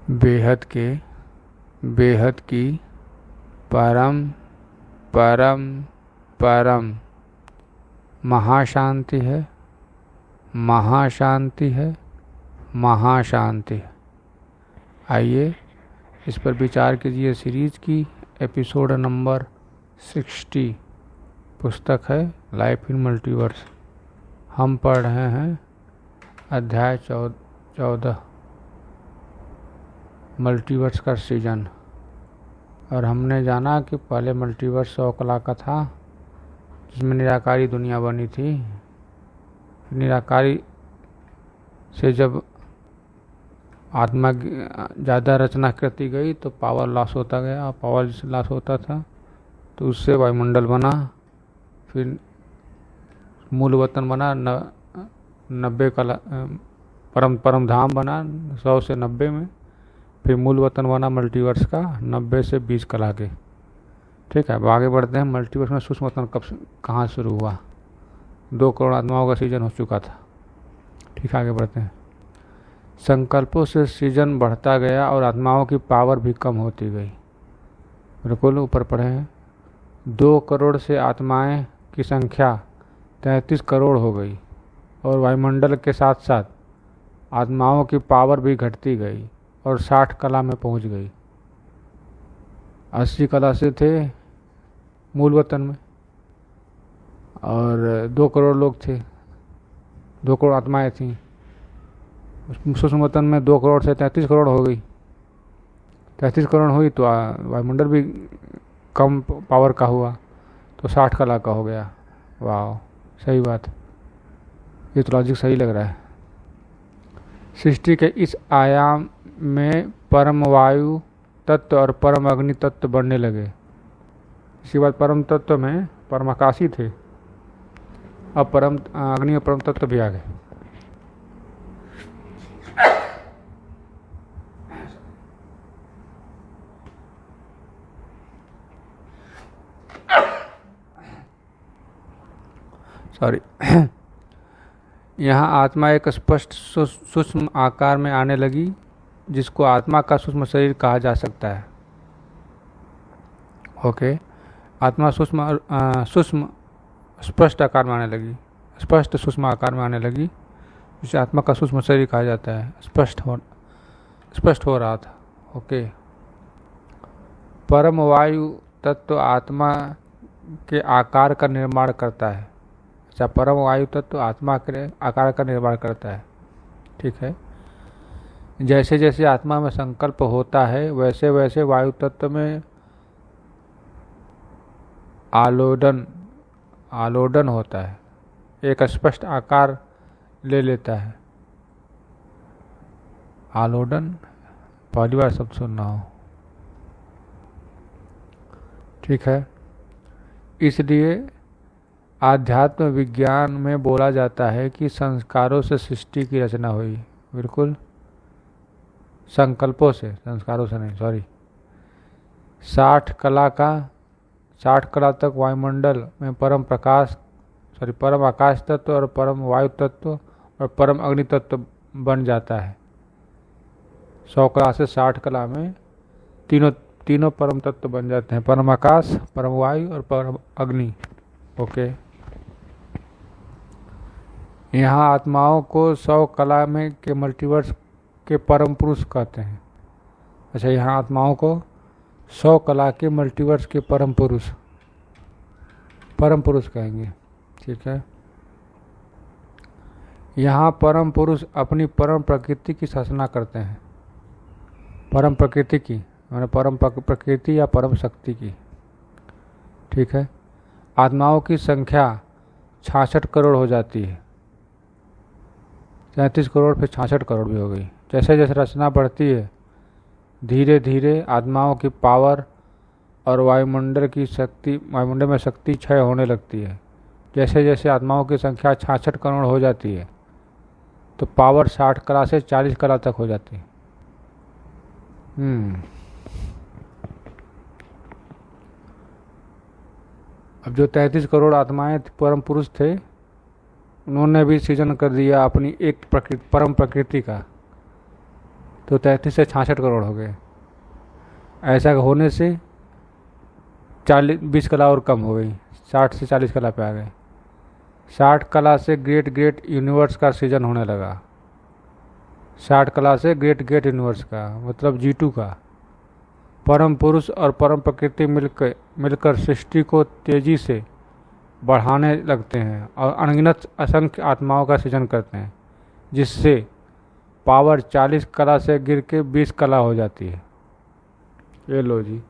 बेहद की परम परम परम महाशांति है, महाशांति है, महाशांति है। आइए इस पर विचार कीजिए। सीरीज की एपिसोड नंबर 60 पुस्तक है लाइफ इन मल्टीवर्स। हम पढ़ रहे हैं अध्याय 14 मल्टीवर्स का सृजन। और हमने जाना कि पहले मल्टीवर्स 100 कला का था, जिसमें निराकारी दुनिया बनी थी। निराकारी से जब आत्मा ज़्यादा रचना करती गई तो पावर लॉस होता गया। पावर जैसे लॉस होता था तो उससे वायुमंडल बना, फिर मूल वतन बना 90 कला, परम धाम बना 100 से 90 में। फिर मूल वतन बना मल्टीवर्स का 90 से 20 कला के। ठीक है, अब आगे बढ़ते हैं। मल्टीवर्स में सूक्ष्म वतन कहाँ शुरू हुआ? 2 करोड़ आत्माओं का सृजन हो चुका था। ठीक है, आगे बढ़ते हैं। संकल्पों से सृजन बढ़ता गया और आत्माओं की पावर भी कम होती गई। बिल्कुल ऊपर पढ़े हैं। 2 करोड़ से आत्माएं की संख्या 33 करोड़ हो गई और वायुमंडल के साथ साथ आत्माओं की पावर भी घटती गई और 60 कला में पहुंच गई। 80 कला से थे मूल वतन में और 2 करोड़ लोग थे, 2 करोड़ आत्माएं थीं। सूक्ष्म वतन में 2 करोड़ से 33 करोड़ हो गई। 33 करोड़ हुई तो वायुमंडल भी कम पावर का हुआ तो 60 कला का हो गया। वाह, सही बात, ये तो लॉजिक सही लग रहा है। सृष्टि के इस आयाम में परम वायु तत्व और परम अग्नि तत्व बढ़ने लगे। इसके बाद परम तत्व में परम आकाशी थे, अब परम अग्नि और परम तत्व भी आ गए। सॉरी यहाँ आत्मा एक स्पष्ट सूक्ष्म आकार में आने लगी, जिसको आत्मा का सूक्ष्म शरीर कहा जा सकता है। ओके, आत्मा सूक्ष्म स्पष्ट आकार में आने लगी, स्पष्ट सूक्ष्म आकार में आने लगी, जिसे आत्मा का सूक्ष्म शरीर कहा जाता है। स्पष्ट हो रहा था। ओके, परम वायु तत्व आत्मा के आकार का निर्माण करता है। अच्छा, परम वायु तत्व आत्मा के आकार का निर्माण करता है। ठीक है, जैसे जैसे आत्मा में संकल्प होता है वैसे वैसे वायु तत्व में आलोडन होता है, एक स्पष्ट आकार ले लेता है। आलोडन पहली बार शब्द सुनना हो। ठीक है, इसलिए आध्यात्म विज्ञान में बोला जाता है कि संस्कारों से सृष्टि की रचना हुई। बिल्कुल, संकल्पों से, संस्कारों से नहीं, सॉरी। 60 कला तक वायुमंडल में परम आकाश तत्व और परम वायु तत्व और परम अग्नि तत्व बन जाता है। 100 कला से 60 कला में तीनों परम तत्व बन जाते हैं, परम आकाश, परम वायु और परम अग्नि। ओके, यहाँ आत्माओं को 100 कला में के मल्टीवर्स के परम पुरुष कहते हैं। अच्छा, यहाँ आत्माओं को 100 कला के मल्टीवर्स के परम पुरुष कहेंगे। ठीक है, यहाँ परम पुरुष अपनी परम प्रकृति की शासना करते हैं। परम प्रकृति की माने परम प्रकृति या परम शक्ति की। ठीक है, आत्माओं की संख्या 66 करोड़ हो जाती है। 33 करोड़ फिर 66 करोड़ भी हो गई। जैसे जैसे रचना बढ़ती है धीरे धीरे आत्माओं की पावर और वायुमंडल में शक्ति क्षय होने लगती है। जैसे जैसे आत्माओं की संख्या 66 करोड़ हो जाती है तो पावर 60 कला से 40 कला तक हो जाती है। अब जो 33 करोड़ आत्माएं परम पुरुष थे, उन्होंने भी सृजन कर दिया अपनी एक परम प्रकृति का। तो 33 से 66 करोड़ हो गए। ऐसा होने से 20 कला और कम हो गई, 60 से 40 कला पे आ गए। 60 कला से ग्रेट ग्रेट यूनिवर्स का सृजन होने लगा। 60 कला से ग्रेट ग्रेट यूनिवर्स का मतलब G2 का। परम पुरुष और परम प्रकृति मिलकर सृष्टि को तेजी से बढ़ाने लगते हैं और अनगिनत असंख्य आत्माओं का सृजन करते हैं, जिससे पावर 40 कला से गिर के 20 कला हो जाती है। ये लो जी,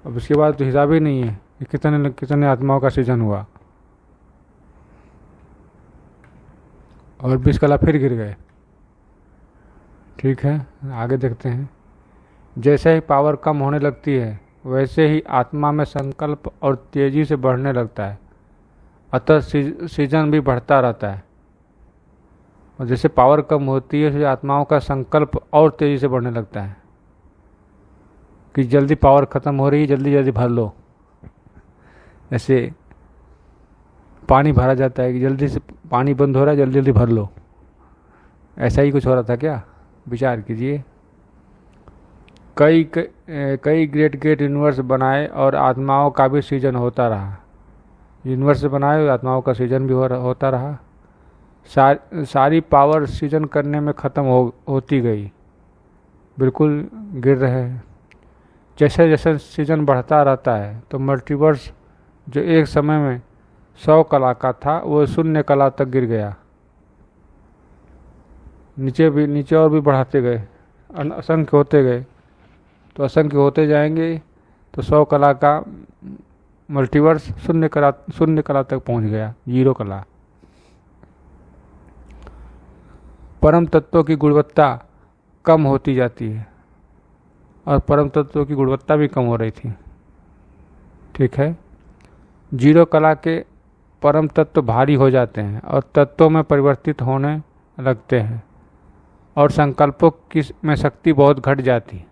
अब इसके बाद तो हिसाब ही नहीं है कि कितने कितने आत्माओं का सृजन हुआ। और 20 कला फिर गिर गए। ठीक है, आगे देखते हैं। जैसे ही पावर कम होने लगती है वैसे ही आत्मा में संकल्प और तेजी से बढ़ने लगता है, अतः सृजन भी बढ़ता रहता है। और जैसे पावर कम होती है तो आत्माओं का संकल्प और तेजी से बढ़ने लगता है कि जल्दी पावर ख़त्म हो रही है, जल्दी जल्दी भर लो। जैसे पानी भरा जाता है कि जल्दी से पानी बंद हो रहा है, जल्दी जल्दी भर लो। ऐसा ही कुछ हो रहा था क्या? विचार कीजिए। कई ग्रेट ग्रेट यूनिवर्स बनाए और आत्माओं का भी सृजन होता रहा। यूनिवर्स बनाए और आत्माओं का सृजन भी होता रहा। सारी पावर सृजन करने में ख़त्म होती गई, बिल्कुल गिर रहे हैं। जैसे जैसे सृजन बढ़ता रहता है तो मल्टीवर्स जो एक समय में 100 कला का था वो 0 कला तक गिर गया। नीचे और भी बढ़ाते गए, असंख्य होते गए, तो असंख्य होते जाएंगे तो 100 कला का मल्टीवर्स 0 कला तक पहुंच गया, 0 कला। परम तत्वों की गुणवत्ता कम होती जाती है और परम तत्वों की गुणवत्ता भी कम हो रही थी। ठीक है, 0 कला के परम तत्व भारी हो जाते हैं और तत्वों में परिवर्तित होने लगते हैं और संकल्पों की में शक्ति बहुत घट जाती है,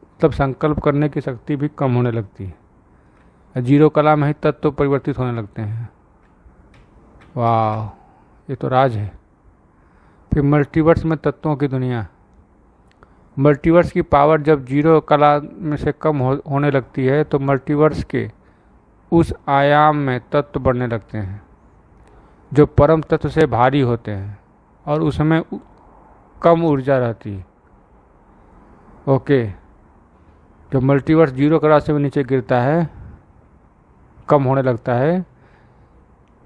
मतलब संकल्प करने की शक्ति भी कम होने लगती है। 0 कला में ही तत्व परिवर्तित होने लगते हैं। वाह, ये तो राज है। फिर मल्टीवर्स में तत्वों की दुनिया। मल्टीवर्स की पावर जब 0 कला में से कम होने लगती है तो मल्टीवर्स के उस आयाम में तत्व बढ़ने लगते हैं जो परम तत्व से भारी होते हैं और उसमें कम ऊर्जा रहती है। ओके, जब मल्टीवर्स 0 कला से भी नीचे गिरता है, कम होने लगता है,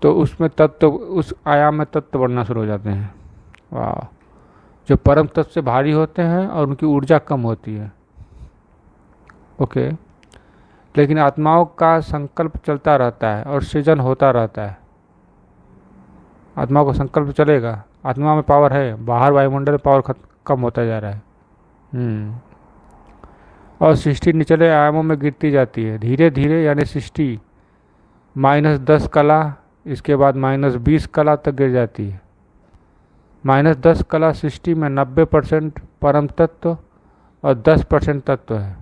तो उसमें तत्व, उस आयाम में तत्व बढ़ना शुरू हो जाते हैं। वाह, जो परम तत्व से भारी होते हैं और उनकी ऊर्जा कम होती है। ओके, लेकिन आत्माओं का संकल्प चलता रहता है और सृजन होता रहता है। आत्माओं का संकल्प चलेगा, आत्मा में पावर है, बाहर वायुमंडल में पावर कम होता जा रहा है। और सृष्टि निचले आयामों में गिरती जाती है धीरे धीरे, यानी सृष्टि -10 कला, इसके बाद -20 कला तक गिर जाती है। -10 कला सृष्टि में 90% परम तत्व और 10% तत्व है।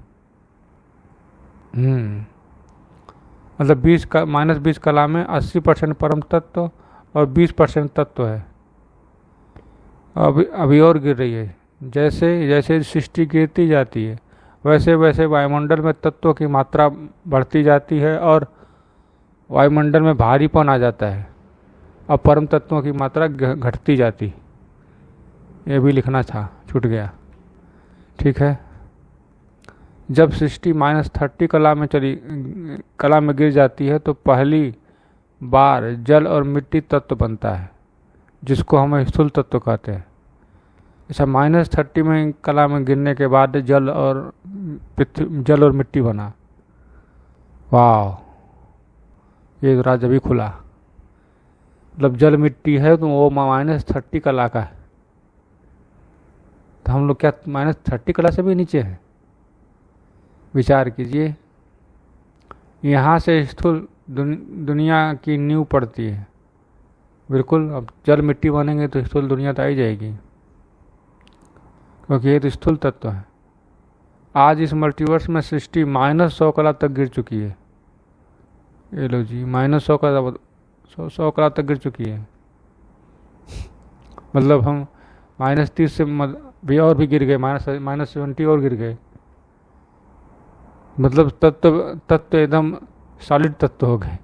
मतलब -20 कला में 80% परम तत्व और 20% तत्व है। अभी और गिर रही है। जैसे जैसे सृष्टि गिरती जाती है वैसे वैसे वायुमंडल में तत्वों की मात्रा बढ़ती जाती है और वायुमंडल में भारीपन आ जाता है और परम तत्वों की मात्रा घटती जाती। ये भी लिखना था, छूट गया। ठीक है, जब सृष्टि -30 कला में गिर जाती है तो पहली बार जल और मिट्टी तत्व बनता है, जिसको हम स्थूल तत्व कहते हैं। अच्छा, -30 में कला में गिरने के बाद जल और मिट्टी बना। वाह, ये राज अभी खुला। मतलब जल मिट्टी है तो वो -30 कला का है, तो हम लोग क्या -30 कला से भी नीचे है? विचार कीजिए। यहाँ से स्थूल दुनिया की नींव पड़ती है। बिल्कुल, अब जल मिट्टी बनेंगे तो स्थूल दुनिया तो आ ही जाएगी, क्योंकि ये तो स्थूल तत्व है। आज इस मल्टीवर्स में सृष्टि -100 कला तक गिर चुकी है। ये लो जी, -100 कला तक गिर चुकी है। मतलब हम -30 से भी और भी गिर गए, -70 और गिर गए। मतलब तत्व एकदम सॉलिड तत्व हो गए,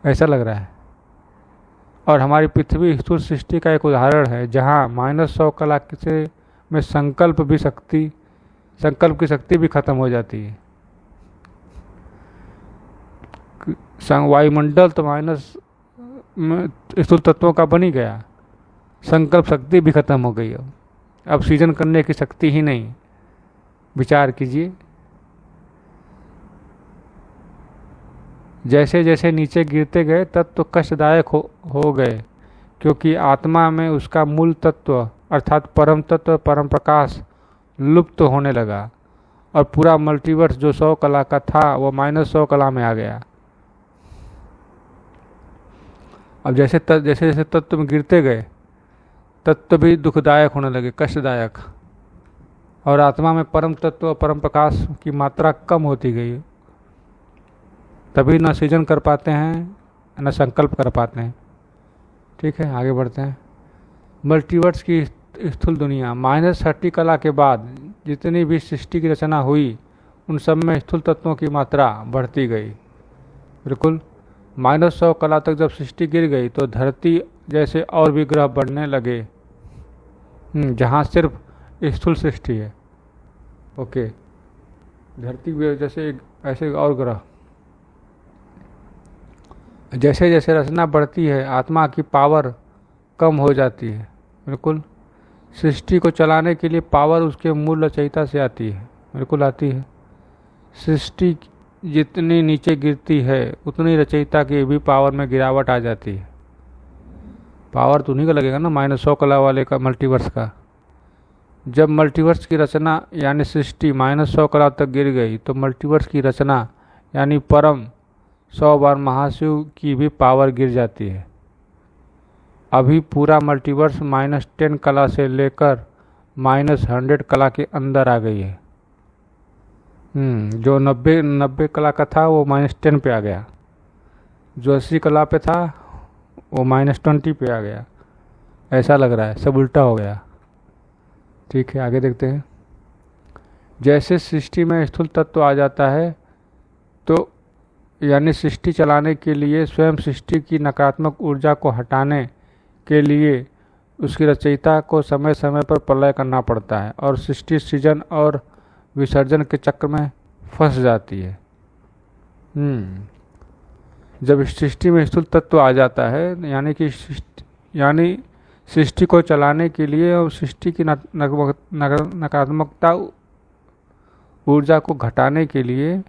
ऐसा लग रहा है। और हमारी पृथ्वी स्थूल सृष्टि का एक उदाहरण है, जहाँ -100 कला से में संकल्प की शक्ति भी खत्म हो जाती है। वायुमंडल तो माइनस स्थूल तत्वों का बन ही गया, संकल्प शक्ति भी खत्म हो गई। अब सृजन करने की शक्ति ही नहीं। विचार कीजिए, जैसे जैसे नीचे गिरते गए तत्व कष्टदायक हो गए, क्योंकि आत्मा में उसका मूल तत्व अर्थात परम तत्व, परम प्रकाश लुप्त होने लगा और पूरा मल्टीवर्स जो 100 कला का था वो -100 कला में आ गया। अब जैसे जैसे तत्व में गिरते गए, तत्व भी दुखदायक होने लगे, कष्टदायक, और आत्मा में परम तत्व, परम प्रकाश की मात्रा कम होती गई। तभी न सृजन कर पाते हैं, न संकल्प कर पाते हैं। ठीक है, आगे बढ़ते हैं। मल्टीवर्स की स्थूल दुनिया। -30 कला के बाद जितनी भी सृष्टि की रचना हुई, उन सब में स्थूल तत्वों की मात्रा बढ़ती गई। बिल्कुल -100 कला तक जब सृष्टि गिर गई तो धरती जैसे और भी ग्रह बढ़ने लगे, जहाँ सिर्फ स्थूल सृष्टि है। ओके, धरती भी जैसे ऐसे और ग्रह। जैसे जैसे रचना बढ़ती है, आत्मा की पावर कम हो जाती है। बिल्कुल, सृष्टि को चलाने के लिए पावर उसके मूल रचयिता से आती है। बिल्कुल आती है। सृष्टि जितनी नीचे गिरती है, उतनी रचयिता की भी पावर में गिरावट आ जाती है। पावर तो उन्हीं का लगेगा ना, -100 कला वाले का, मल्टीवर्स का। जब मल्टीवर्स की रचना यानी सृष्टि -100 कला तक गिर गई, तो मल्टीवर्स की रचना यानी परम 100 बार महाशिव की भी पावर गिर जाती है। अभी पूरा मल्टीवर्स -10 कला से लेकर -100 कला के अंदर आ गई है। जो 90 कला का था वो -10 पे आ गया, जो 80 कला पे था वो -20 पे आ गया। ऐसा लग रहा है, सब उल्टा हो गया। ठीक है, आगे देखते हैं। जैसे सृष्टि में स्थूल तत्व आ जाता है, तो यानी सृष्टि चलाने के लिए स्वयं सृष्टि की नकारात्मक ऊर्जा को हटाने के लिए उसकी रचयिता को समय समय पर प्रलय करना पड़ता है, और सृष्टि सृजन और विसर्जन के चक्र में फंस जाती है। जब सृष्टि में स्थूल तत्व आ जाता है, यानी सृष्टि को चलाने के लिए और सृष्टि की नकारात्मकता ऊर्जा को हटाने के लिए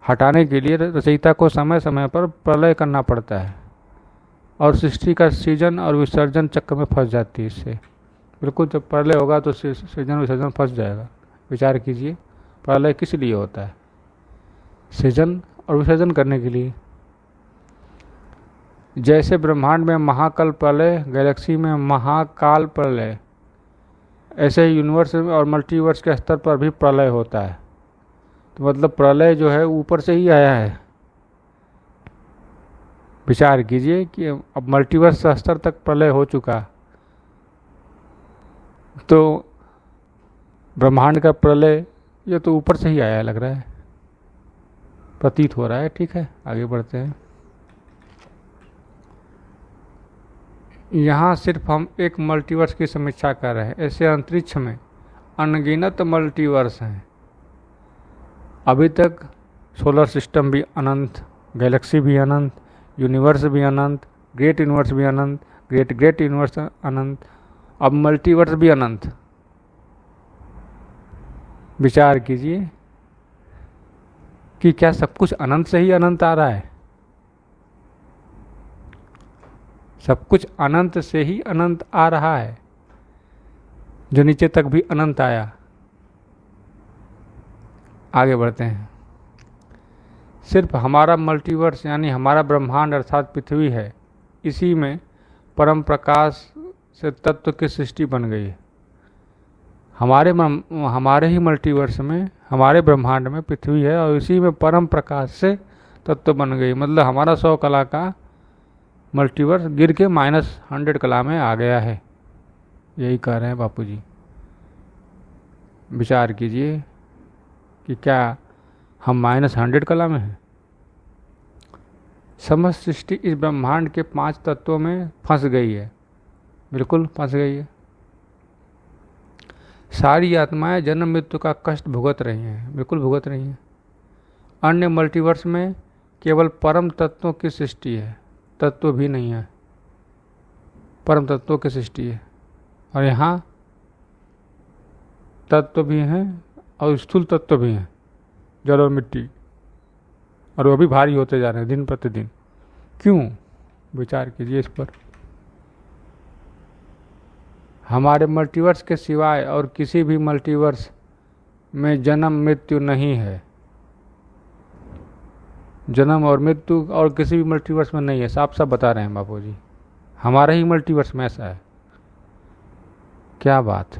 रचयिता को समय समय पर प्रलय करना पड़ता है, और सृष्टि का सृजन और विसर्जन चक्र में फंस जाती है इससे। बिल्कुल, जब प्रलय होगा तो सृजन विसर्जन फंस जाएगा। विचार कीजिए, प्रलय किस लिए होता है? सृजन और विसर्जन करने के लिए। जैसे ब्रह्मांड में महाकल प्रलय, गैलेक्सी में महाकाल प्रलय, ऐसे ही यूनिवर्स और मल्टीवर्स के स्तर पर भी प्रलय होता है। तो मतलब प्रलय जो है ऊपर से ही आया है। विचार कीजिए कि अब मल्टीवर्स स्तर तक प्रलय हो चुका, तो ब्रह्मांड का प्रलय ये तो ऊपर से ही आया लग रहा है, प्रतीत हो रहा है। ठीक है, आगे बढ़ते हैं। यहाँ सिर्फ हम एक मल्टीवर्स की समीक्षा कर रहे हैं, ऐसे अंतरिक्ष में अनगिनत मल्टीवर्स हैं। अभी तक सोलर सिस्टम भी अनंत, गैलेक्सी भी अनंत, यूनिवर्स भी अनंत, ग्रेट यूनिवर्स भी अनंत, ग्रेट ग्रेट यूनिवर्स अनंत, अब मल्टीवर्स भी अनंत। विचार कीजिए कि क्या सब कुछ अनंत से ही अनंत आ रहा है? सब कुछ अनंत से ही अनंत आ रहा है, जो नीचे तक भी अनंत आया। आगे बढ़ते हैं। सिर्फ हमारा मल्टीवर्स यानी हमारा ब्रह्मांड अर्थात पृथ्वी है, इसी में परम प्रकाश से तत्व की सृष्टि बन गई है। हमारे ही मल्टीवर्स में, हमारे ब्रह्मांड में पृथ्वी है, और इसी में परम प्रकाश से तत्व बन गई। मतलब हमारा 100 कला का मल्टीवर्स गिर के -100 कला में आ गया है। यही कह रहे हैं बापू जी। विचार कीजिए कि क्या हम -100 कला में हैं। समस्त सृष्टि इस ब्रह्मांड के 5 तत्वों में फंस गई है, बिल्कुल फंस गई है। सारी आत्माएं जन्म मृत्यु का कष्ट भुगत रही हैं, बिल्कुल भुगत रही हैं। अन्य मल्टीवर्स में केवल परम तत्वों की सृष्टि है, तत्व भी नहीं है, परम तत्वों की सृष्टि है। और यहाँ तत्व भी हैं और स्थूल तत्व भी हैं, जल और मिट्टी, और वो भी भारी होते जा रहे हैं दिन प्रतिदिन। क्यों? विचार कीजिए इस पर। हमारे मल्टीवर्स के सिवाय और किसी भी मल्टीवर्स में जन्म मृत्यु नहीं है। जन्म और मृत्यु और किसी भी मल्टीवर्स में नहीं है, साफ साफ बता रहे हैं बापू जी। हमारा ही मल्टीवर्स में ऐसा है। क्या बात,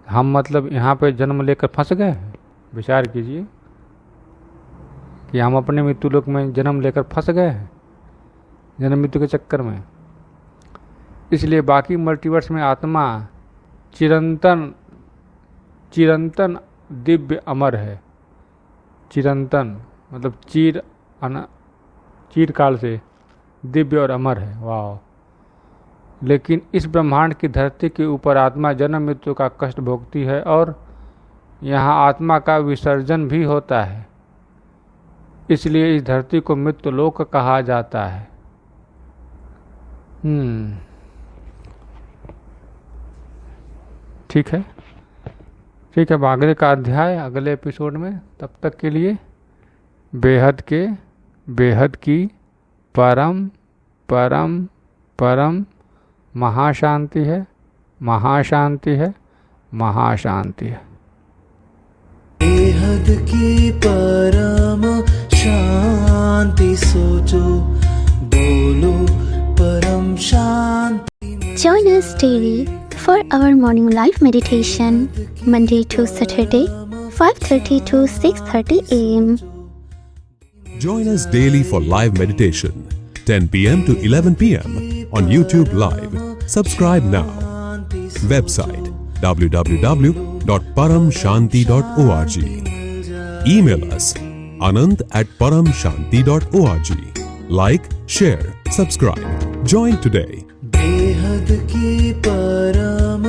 हम मतलब यहाँ पे जन्म लेकर फंस गए हैं। विचार कीजिए कि हम अपने मृत्यु लोक में जन्म लेकर फंस गए हैं, जन्म मृत्यु के चक्कर में। इसलिए बाकी मल्टीवर्स में आत्मा चिरंतन चिरंतन दिव्य अमर है। चिरंतन मतलब चीरकाल से दिव्य और अमर है। वाह! लेकिन इस ब्रह्मांड की धरती के ऊपर आत्मा जन्म मृत्यु का कष्ट भोगती है और यहाँ आत्मा का विसर्जन भी होता है। इसलिए इस धरती को मृत्यु लोक कहा जाता है। ठीक है, ठीक है। आगे का अध्याय अगले एपिसोड में। तब तक के लिए बेहद की परम परम परम महाशांति है, महाशांति है, महाशांति है। बेहद की परम शांति सोचो, बोलो परम शांति। Join us daily for our morning live meditation, Monday to Saturday, 5:30 to 6:30 a.m. Join us daily for live meditation, 10 p.m. to 11 p.m. on YouTube Live. Subscribe now. Website www.paramshanti.org. Email us anant@paramshanti.org. Like, share, subscribe. Join today. बेहद की परम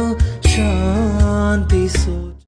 शांति सो